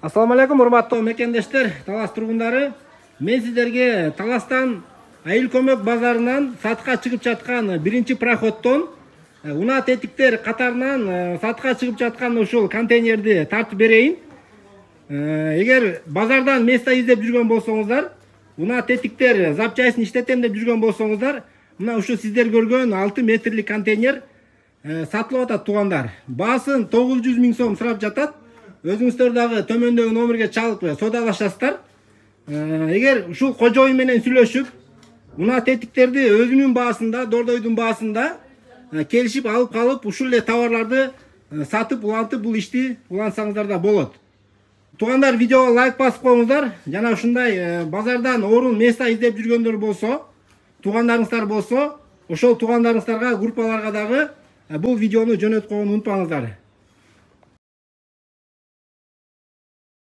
Assalamu алейкум, урматтуу мекендештер, Талас тургундары. Мен сиздерге Таластан айыл көмөк базарынан сатка чыгып жаткан биринчи проходтон унаа тетиктер катарынан сатка чыгып жаткан ушул контейнерди тартып берейин. Эгер базардан место издеп жүргөн болсоңуздар, унаа тетиктер запчастьын иштетем деп жүргөн болсоңуздар, мына ушу сиздер көргөн 6 метрлик контейнер сатылып атат туугандар. Баасын 900 000 сом сурап жатат. Өзүңүздөр дагы төмөндөгү номерге чалып содалашасыздар. Эгер ушул кожоюн менен сүйлөшүп, унаа тетиктерди өзүнүн баасында, дордойдун баасында келишип алып калып, ушул эле товарларды сатып, улантып бул ишти улантсаңыздар да болот. Туугандар, видеого лайк басып коюңуздар. Жана ушундай базардан орун место издеп жүргөндөр болсо, туугандарыңыздар болсо, ошол туугандарыңыздарга, группаларга дагы бул видеону жөнөткөнгө унутпаңыздар.